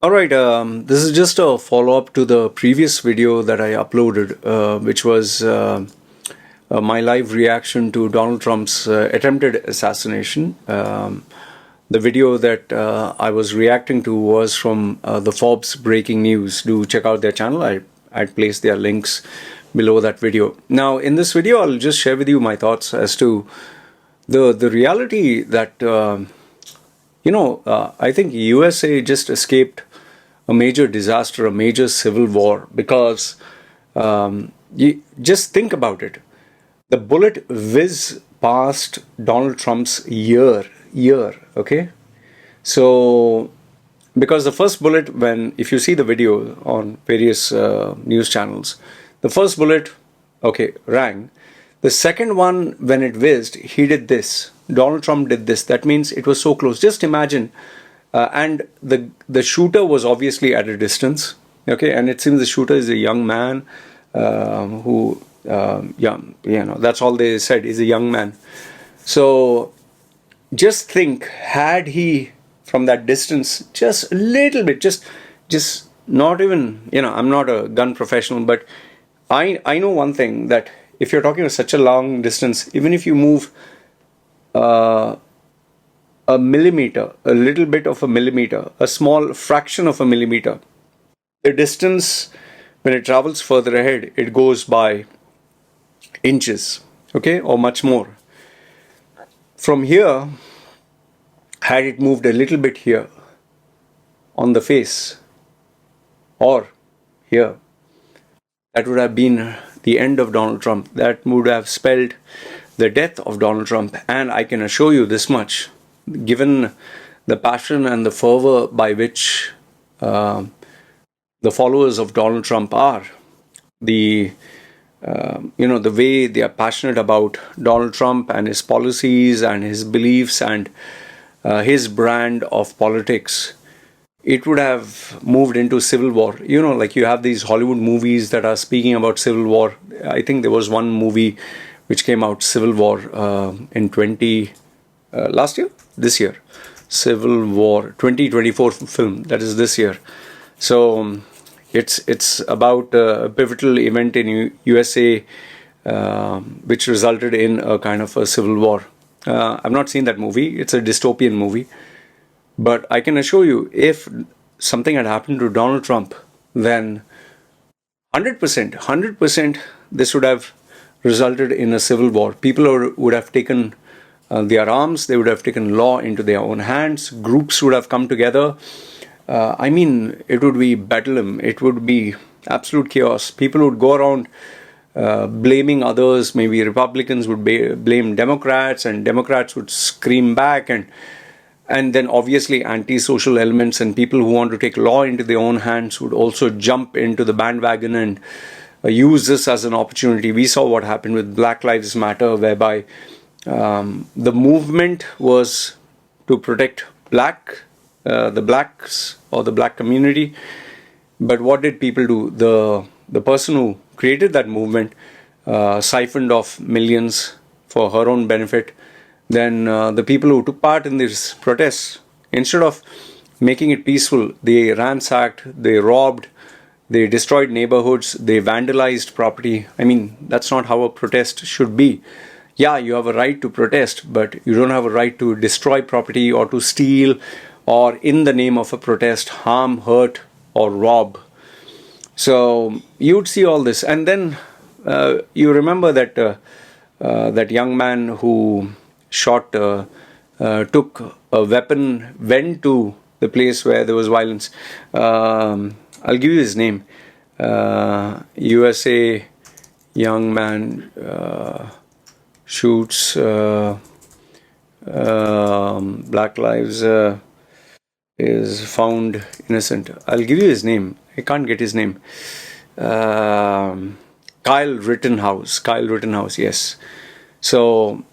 All right, this is just a follow-up to the previous video that I uploaded, which was my live reaction to Donald Trump's attempted assassination. The video that I was reacting to was from the Forbes Breaking News. Do check out their channel. I'd place their links below that video. Now, in this video, I'll just share with you my thoughts as to the reality that I think USA just escaped a major disaster, a major civil war, because you just think about it. The bullet whizzed past Donald Trump's ear, okay? So, because the first bullet, if you see the video on various news channels, the first bullet, okay, rang. The second one, when it whizzed, he did this. Donald Trump did this. That means it was so close. Just imagine. And the shooter was obviously at a distance. Okay, and it seems the shooter is a young man who, that's all they said. He's a young man. So just think, had he from that distance, just a little bit, just not even, I'm not a gun professional, but I know one thing, that if you're talking such a long distance, even if you move a millimeter, a little bit of a millimeter, a small fraction of a millimeter, the distance, when it travels further ahead, it goes by inches, okay, or much more. From here, had it moved a little bit here on the face or here, that would have been the end of Donald Trump. That would have spelled the death of Donald Trump. And I can assure you this much, given the passion and the fervor by which the followers of Donald Trump are, the way they are passionate about Donald Trump and his policies and his beliefs and his brand of politics, it would have moved into civil war. Like you have these Hollywood movies that are speaking about civil war. I think there was one movie which came out, Civil War, in this year, Civil War 2024 film, that is this year. So it's about a pivotal event in USA which resulted in a kind of a civil war. I've not seen that movie. It's a dystopian movie. But I can assure you, if something had happened to Donald Trump, then 100%, this would have resulted in a civil war. People would have taken their arms, they would have taken law into their own hands, groups would have come together. It would be bedlam, it would be absolute chaos. People would go around blaming others. Maybe Republicans would blame Democrats, and Democrats would scream back, and then obviously anti-social elements and people who want to take law into their own hands would also jump into the bandwagon and use this as an opportunity. We saw what happened with Black Lives Matter, whereby the movement was to protect the blacks or the black community. But what did people do? The person who created that movement siphoned off millions for her own benefit. Then the people who took part in these protests, instead of making it peaceful, they ransacked, they robbed, they destroyed neighborhoods, they vandalized property. That's not how a protest should be. Yeah, you have a right to protest, but you don't have a right to destroy property or to steal or, in the name of a protest, harm, hurt, or rob. So you'd see all this. And then you remember that young man who took a weapon, went to the place where there was violence. I'll give you his name. USA young man shoots Black Lives is found innocent. I'll give you his name. I can't get his name. Kyle Rittenhouse, yes. So,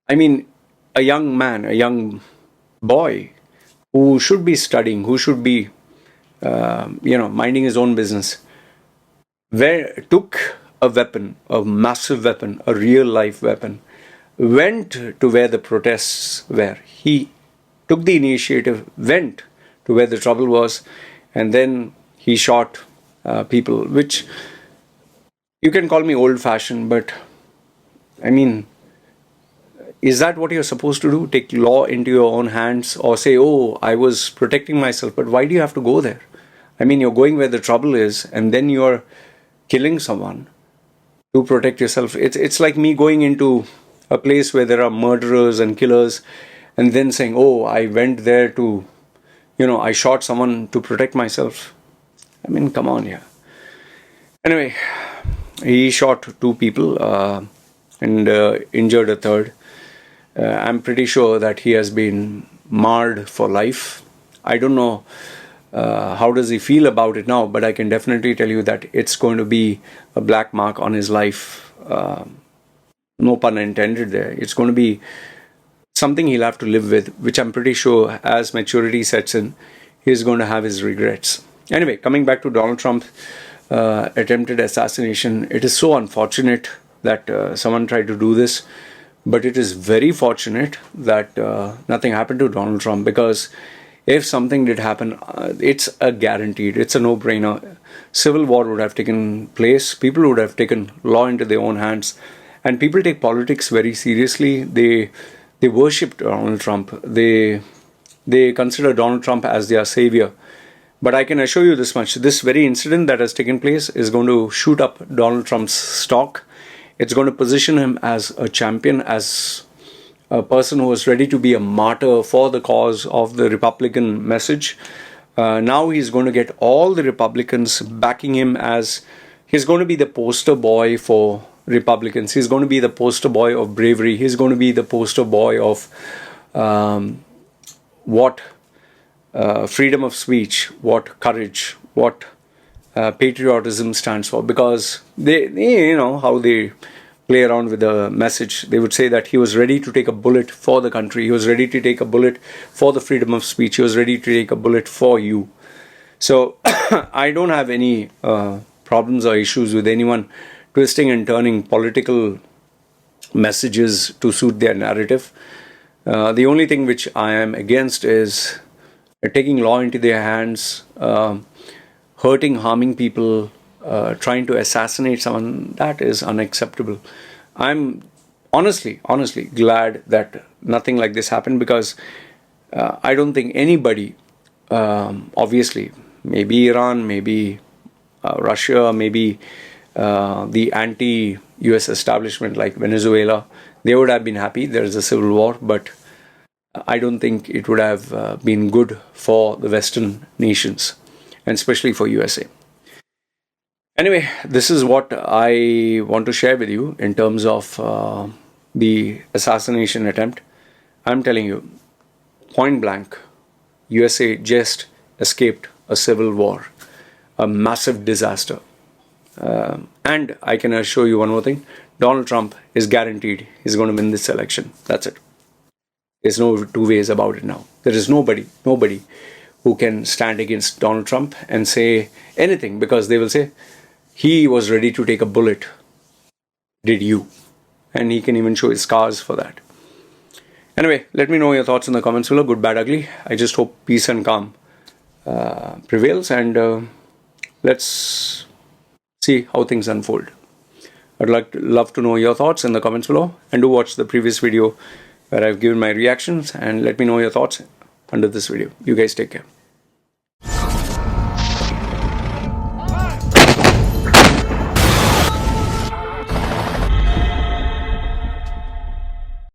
a young man, a young boy who should be studying, who should be, minding his own business, took a weapon, a massive weapon, a real life weapon, went to where the protests were. He took the initiative, went to where the trouble was. and then he shot people, which you can call me old-fashioned, but I mean, is that what you're supposed to do? Take law into your own hands, or say, oh, I was protecting myself, but why do you have to go there? I mean, you're going where the trouble is, and then you're killing someone to protect yourself. It's like me going into a place where there are murderers and killers, and then saying, oh, I went there to, I shot someone to protect myself. I mean, come on, yeah. Anyway, he shot two people and injured a third. I'm pretty sure that he has been marred for life. I don't know how does he feel about it now, but I can definitely tell you that it's going to be a black mark on his life. No pun intended there. It's going to be something he'll have to live with, which I'm pretty sure as maturity sets in, he's going to have his regrets. Anyway, coming back to Donald Trump attempted assassination, it is so unfortunate that someone tried to do this, but it is very fortunate that nothing happened to Donald Trump, because if something did happen, it's a guaranteed, it's a no-brainer. Civil war would have taken place. People would have taken law into their own hands, and people take politics very seriously. They worship Donald Trump. They consider Donald Trump as their savior. But I can assure you this much: this very incident that has taken place is going to shoot up Donald Trump's stock. It's going to position him as a champion, as a person who was ready to be a martyr for the cause of the Republican message. Now he's going to get all the Republicans backing him, as he's going to be the poster boy for Republicans. He's going to be the poster boy of bravery. He's going to be the poster boy of what freedom of speech, what courage, what patriotism stands for, because they how they play around with the message. They would say that he was ready to take a bullet for the country. He was ready to take a bullet for the freedom of speech. He was ready to take a bullet for you. So I don't have any problems or issues with anyone twisting and turning political messages to suit their narrative. The only thing which I am against is taking law into their hands, hurting, harming people, trying to assassinate someone. That is unacceptable. I'm honestly glad that nothing like this happened, because I don't think anybody, obviously, maybe Iran, maybe Russia, maybe the anti-US establishment like Venezuela, they would have been happy there is a civil war, but I don't think it would have been good for the Western nations, and especially for USA. Anyway, this is what I want to share with you in terms of the assassination attempt. I'm telling you, point blank, USA just escaped a civil war, a massive disaster. And I can assure you one more thing: Donald Trump is guaranteed he's going to win this election. That's it. There's no two ways about it now. There is nobody who can stand against Donald Trump and say anything, because they will say, he was ready to take a bullet. Did you? And he can even show his scars for that. Anyway, let me know your thoughts in the comments below. Good, bad, ugly. I just hope peace and calm prevails, and let's see how things unfold. I'd love to know your thoughts in the comments below, and do watch the previous video where I've given my reactions, and let me know your thoughts under this video. You guys take care.